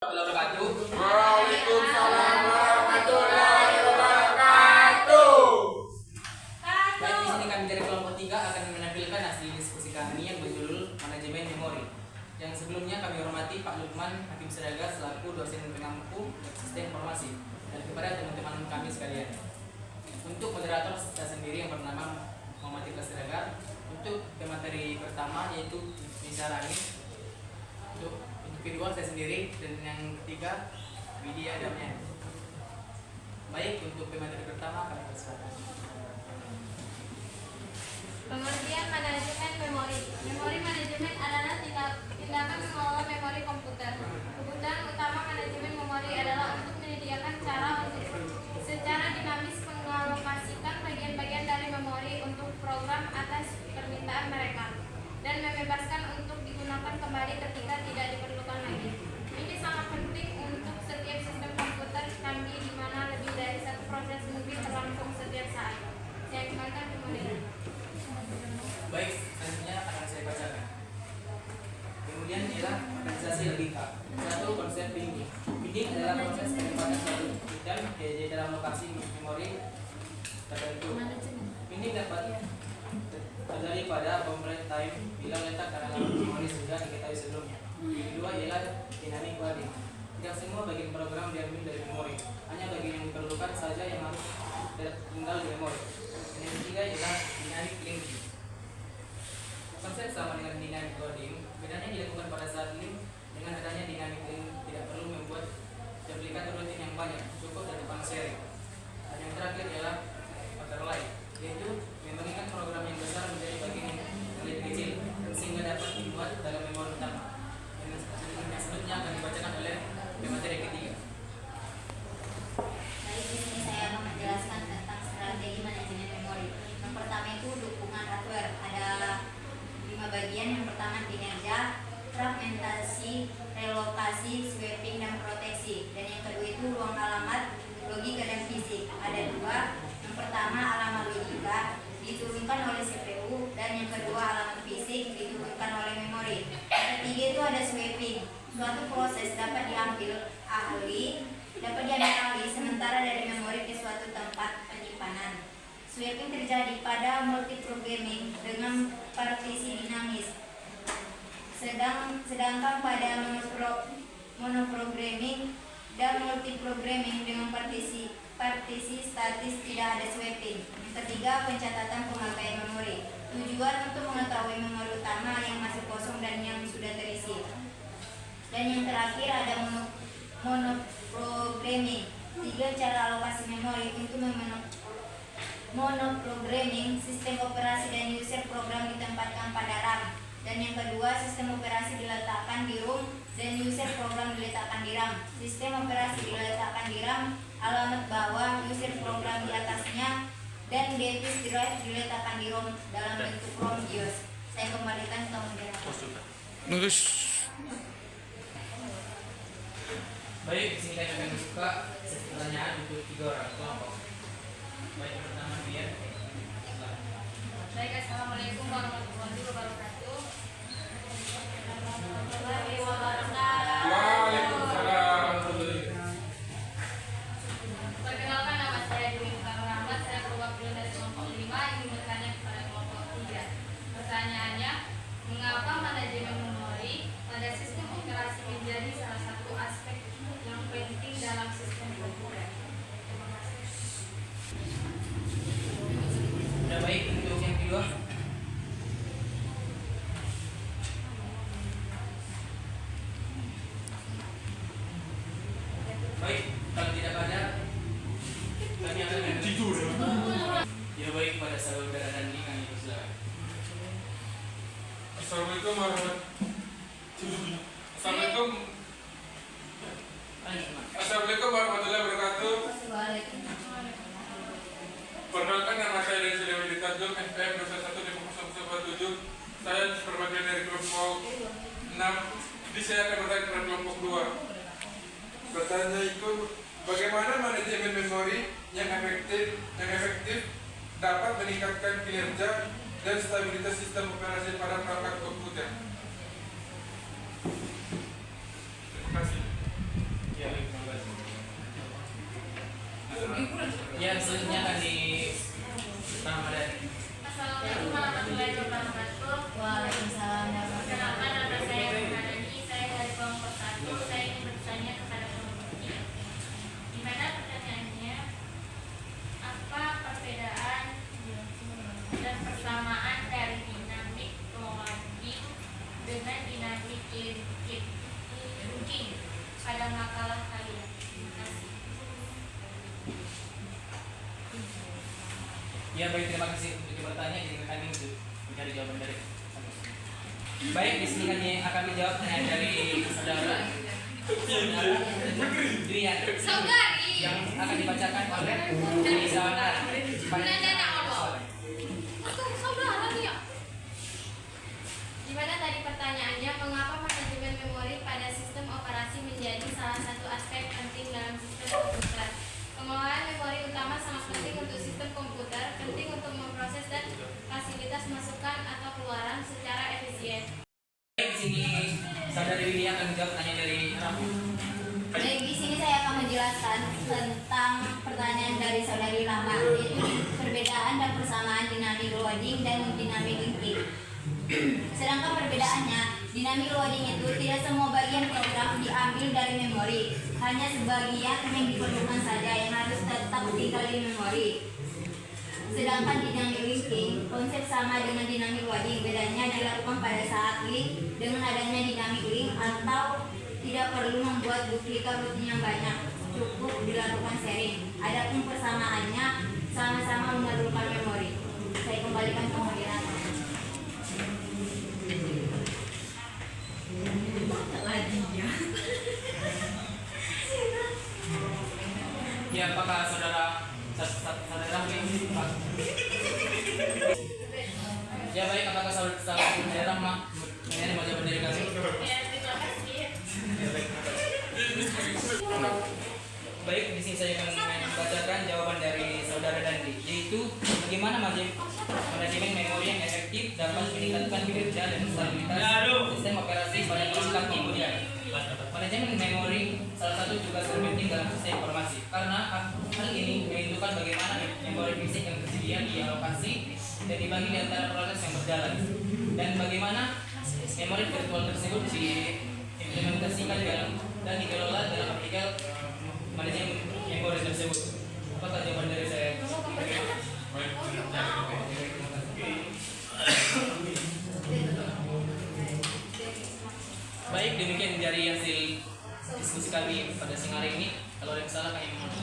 Wabarakatuh. Waalaikumsalam warahmatullahi wabarakatuh. Baik, di sini kami dari kelompok 3 akan menampilkan hasil diskusi kami yang berjudul Manajemen Memori. Yang sebelumnya kami hormati Pak Lukman Hakim Siregar selaku dosen pengampu sistem informasi dan kepada teman-teman kami sekalian. Untuk moderator saya sendiri yang bernama Muhammad Iqbal Siregar. Untuk pemateri pertama yaitu Nisa Rani. Untuk kedua saya sendiri dan yang ketiga Widya Damian. Baik, untuk pemateri pertama kami persilakan. Pengertian manajemen memori. Memori manajemen adalah tindakan mengelola memori komputer. Kebutuhan utama manajemen memori adalah untuk menyediakan cara untuk secara dinamis mengalokasikan bagian-bagian dari memori untuk program atas permintaan mereka dan membebaskan untuk digunakan kembali ketika tidak diperlukan lagi. Ini sangat penting untuk setiap sistem komputer canggih di mana lebih dari satu proses mungkin berlangsung setiap saat. Saya kembalikan ke moderator. Baik, selanjutnya akan saya bacakan. Kemudian ialah organisasi logika. Satu, konsep binding. Binding adalah proses penempatan suatu item di dalam lokasi memori tertentu. Binding dapat terjadi pada moment time bila letak dan alamat memori sudah diketahui sebelumnya. Kedua ialah dynamic coding. Tidak semua bagian program diambil dari memori, hanya bagian yang diperlukan saja yang harus tinggal di memori. Dan yang ketiga ialah dynamic linking. Konsep sama dengan dynamic coding, bedanya dilakukan pada saat link. Dengan adanya dynamic link tidak perlu membuat duplikat rutin yang banyak, cukup dari depan sharing. Dan yang terakhir ialah overlay, yaitu membagikan program yang besar menjadi bagian yang lebih kecil dan sehingga dapat dibuat dalam memori utama. Yang selanjutnya akan dibacakan oleh pemateri ketiga. Baik, di sini saya akan menjelaskan tentang strategi manajemen memori. Yang pertama itu dukungan hardware. Ada 5 bagian. Yang pertama kinerja, fragmentasi, relokasi, swapping, dan proteksi. Dan yang kedua itu ruang alamat, logika dan fisik. Ada 2. Yang pertama alamat logika diturunkan oleh CPU dan yang kedua alamat fisik diturunkan oleh memori. Yang ketiga itu ada swapping. Suatu proses dapat diambil alih sementara dari memori ke suatu tempat penyimpanan. Swapping terjadi pada multiprogramming dengan partisi dinamis. Sedangkan pada monoprogramming dan multiprogramming dengan partisi statis tidak ada swapping. Yang ketiga, pencatatan pemakaian memori. Tujuan untuk mengetahui memori utama yang masih kosong dan yang sudah terisi. Dan yang terakhir ada monoprogramming. 3 cara alokasi memori untuk monoprogramming, sistem operasi dan user program ditempatkan pada RAM. Dan yang kedua, sistem operasi diletakkan di ROM dan user program diletakkan di RAM. Sistem operasi diletakkan di RAM, alamat bawah, user program di atasnya, dan device drive diletakkan di ROM dalam bentuk ROM BIOS. Saya kembalikan ke moderator. Baik, di sini kami akan membuka sesi pertanyaan untuk 3 orang kelompok. Baik, yang pertama Widya. Baik, assalamualaikum warahmatullahi wabarakatuh. Warahmatullahi wabarakatuh. Waalaikumsalam. Perkenalkan, nama saya Dewi Mukarram Rahmat. Saya perwakilan dari kelompok 5 ingin bertanya kepada kelompok 3. Pertanyaannya, mengapa manajemen memori pada sistem operasi menjadi salah satu aspek yang penting dalam sistem komputer? Terima kasih. Sudah baik, untuk yang kedua. Baik, kalau tidak ada kami akan Tidur. ya baik pada saudara Dandi kami persilakan. Assalamualaikum warahmatullahi wabarakatuh. Perkenalkan, nama saya Desi Dewi Tanjung, SPM 215007. Saya perwakilan dari kelompok 6. Jadi saya akan bertanya kepada kelompok 2. Pertanyaan itu, bagaimana manajemen memori yang efektif dapat meningkatkan kinerja dan stabilitas sistem operasi pada perangkat komputer? Ya, selanjutnya akan di Ramadan. Assalamualaikum warahmatullahi wabarakatuh. Waalaikumsalam warahmatullahi Perkenalkan, nama saya Nurhani. Saya dari kelompok 1. Saya ingin bertanya kepada kelompok 3. Gimana pertanyaannya? Apa perbedaan dan persamaan dari dinamik loading dengan dinamik linking pada makalah kalian? Terima kasih. Ya baik, terima kasih untuk yang bertanya. Jadi kami untuk mencari jawaban dari kamus. Baik, di sini kami akan menjawab pertanyaan dari saudara Duyan Saudari. yang akan dibacakan oleh Rizana. Saudara dia. Gimana tadi pertanyaannya? Mengapa manajemen memori pada sistem operasi menjadi salah satu aspek penting dalam sistem komputer? Pengelolaan memori utama sangat penting untuk sistem komputer, penting untuk memproses dan fasilitas masukan atau keluaran secara efisien. Baik, di sini saudari Widya akan menjawab pertanyaan dari Ramu. Baik, di sini saya akan menjelaskan tentang pertanyaan dari saudari Rama, yaitu perbedaan dan persamaan dinamik loading dan dinamik linking. Sedangkan perbedaannya, dinamik loading itu tidak semua bagian program diambil dari memori, hanya sebagian yang diperlukan saja yang harus tetap tinggal di memori. Sedangkan dinamik linking, konsep sama dengan dinamik loading, bedanya dilakukan pada saat link dengan adanya dinamik link atau tidak perlu membuat duplikat rutin yang banyak, cukup dilakukan sharing. Adapun persamaannya sama-sama memerlukan memori. Saya kembalikan ke moderator. Ya, apakah saudara ini Pak? Ya baik, apakah saudara Rahma ini mau jawab dari kami? Ya, terima kasih. Baik, di sini saya akan membacakan jawaban dari saudara Dandi, yaitu bagaimana manajemen memori yang efektif dapat meningkatkan kinerja dan stabilitas sistem operasi pada perangkat kemudian. Manajemen memori salah satu juga terpenting dalam sistem informasi, karena hal ini menentukan bagaimana memori fisik yang tersedia dialokasi dan dibagi di antara proses yang berjalan, dan bagaimana memori virtual tersebut diimplementasikan dan dikelola dalam artikel manajemen memori tersebut. Apa jawaban dari saya? Baik, demikian dari hasil diskusi kami pada siang hari ini. Kalau ada yang salah kami mohon